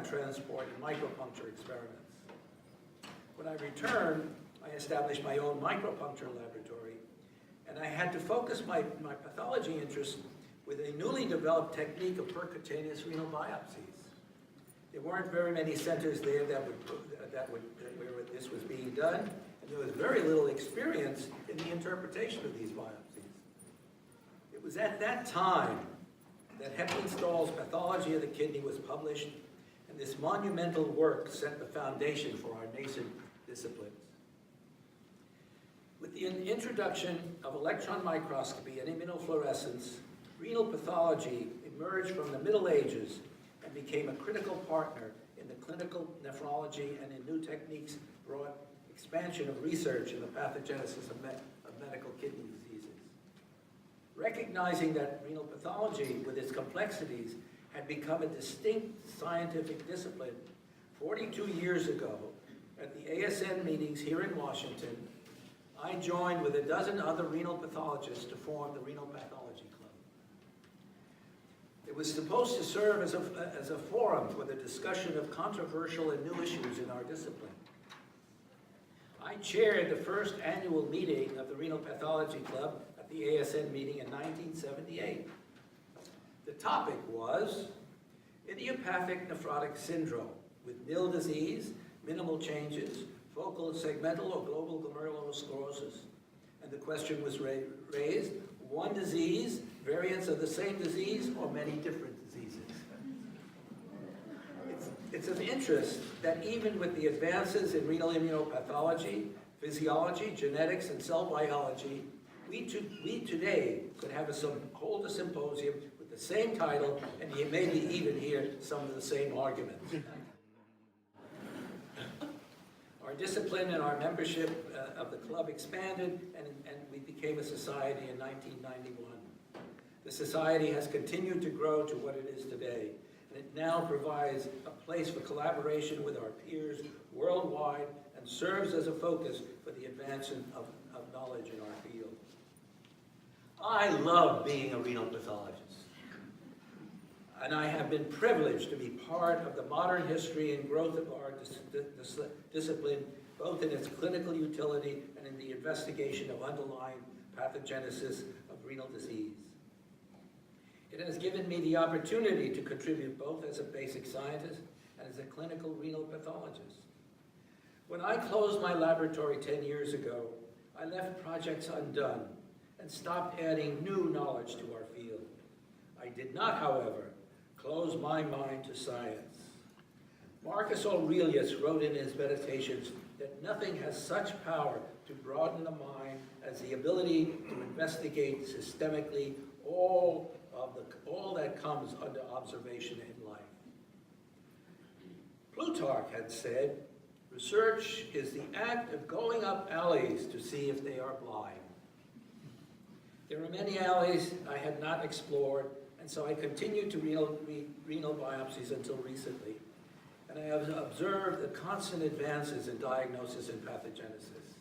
organ transport and micropuncture experiments. When I returned, I established my own micropuncture laboratory, and I had to focus my pathology interest with a newly developed technique of percutaneous renal biopsies. There weren't very many centers there where this was being done, and there was very little experience in the interpretation of these biopsies. It was at that time that Heptinstall's Pathology of the Kidney was published, and this monumental work set the foundation for our nascent disciplines. With the introduction of electron microscopy and immunofluorescence, renal pathology emerged from the Middle Ages and became a critical partner in the clinical nephrology, and in new techniques brought expansion of research in the pathogenesis of medical kidney diseases. Recognizing that renal pathology, with its complexities, had become a distinct scientific discipline, 42 years ago, at the ASN meetings here in Washington, I joined with a dozen other renal pathologists to form the Renal Pathology Club. It was supposed to serve as a forum for the discussion of controversial and new issues in our discipline. I chaired the first annual meeting of the Renal Pathology Club at the ASN meeting in 1978. The topic was idiopathic nephrotic syndrome with nil disease, minimal changes, focal, segmental, or global glomerulosclerosis. And the question was raised, one disease, variants of the same disease, or many different diseases? It's of interest that even with the advances in renal immunopathology, physiology, genetics, and cell biology, we today could hold a symposium with the same title, and you maybe even hear some of the same arguments. Our discipline and our membership of the club expanded, and we became a society in 1991. The society has continued to grow to what it is today, and it now provides a place for collaboration with our peers worldwide and serves as a focus for the advancement of knowledge in our field. I love being a renal pathologist, and I have been privileged to be part of the modern history and growth of our discipline, both in its clinical utility and in the investigation of underlying pathogenesis of renal disease. It has given me the opportunity to contribute both as a basic scientist and as a clinical renal pathologist. When I closed my laboratory 10 years ago, I left projects undone and stopped adding new knowledge to our field. I did not, however, close my mind to science. Marcus Aurelius wrote in his Meditations that nothing has such power to broaden the mind as the ability to investigate systemically all that comes under observation in life. Plutarch had said, research is the act of going up alleys to see if they are blind. There are many alleys I had not explored, and so I continued to renal biopsies until recently. And I have observed the constant advances in diagnosis and pathogenesis.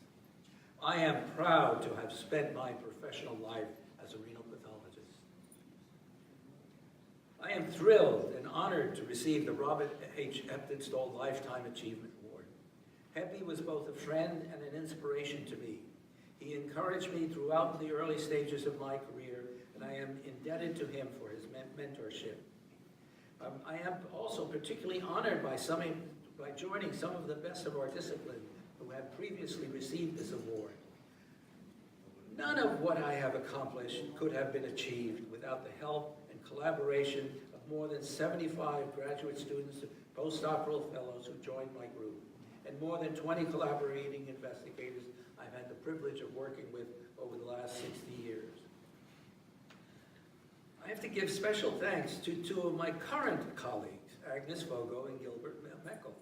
I am proud to have spent my professional life as a renal pathologist. I am thrilled and honored to receive the Robert H. Heptinstall Lifetime Achievement Award. Heppy was both a friend and an inspiration to me. He encouraged me throughout the early stages of my career, and I am indebted to him for his mentorship. I am also particularly honored by joining some of the best of our discipline who have previously received this award. None of what I have accomplished could have been achieved without the help and collaboration of more than 75 graduate students and postdoctoral fellows who joined my group, and more than 20 collaborating investigators I've had the privilege of working with over the last 60 years. I have to give special thanks to two of my current colleagues, Agnes Fogo and Gilbert Meckel,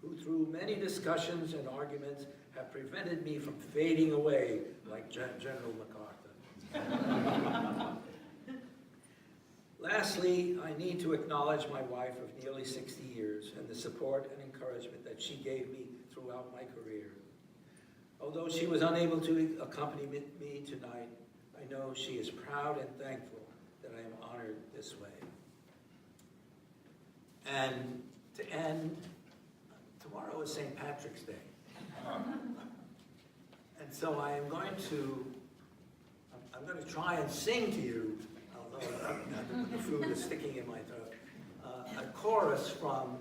who through many discussions and arguments have prevented me from fading away like General MacArthur. Lastly, I need to acknowledge my wife of nearly 60 years and the support and encouragement that she gave me throughout my career. Although she was unable to accompany me tonight, I know she is proud and thankful that I am honored this way. And And tomorrow is St. Patrick's Day. And so I'm going to try and sing to you, although the food is sticking in my throat, a chorus from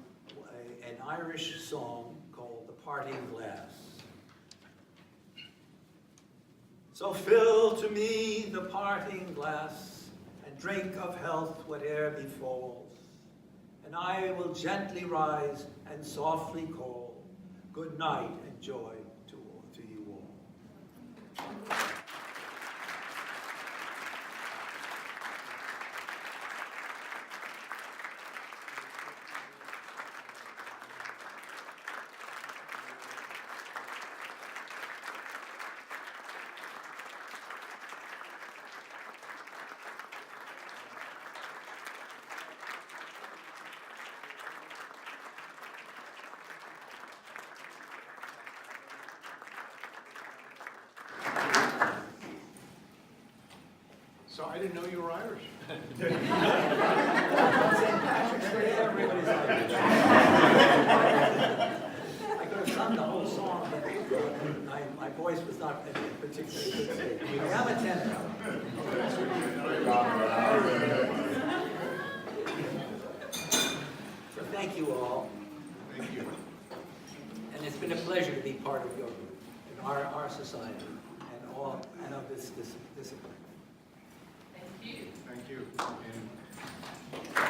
an Irish song called The Parting Glass. So fill to me the parting glass, and drink of health whate'er befalls, and I will gently rise and softly call, good night and joy to you all. So I didn't know you were Irish. St. Patrick's Day, everybody's Irish. I could have sung the whole song, but my voice was not particularly good. I am a tenor. So thank you all. Thank you. And it's been a pleasure to be part of your group, and our society, and of this discipline. Thank you. And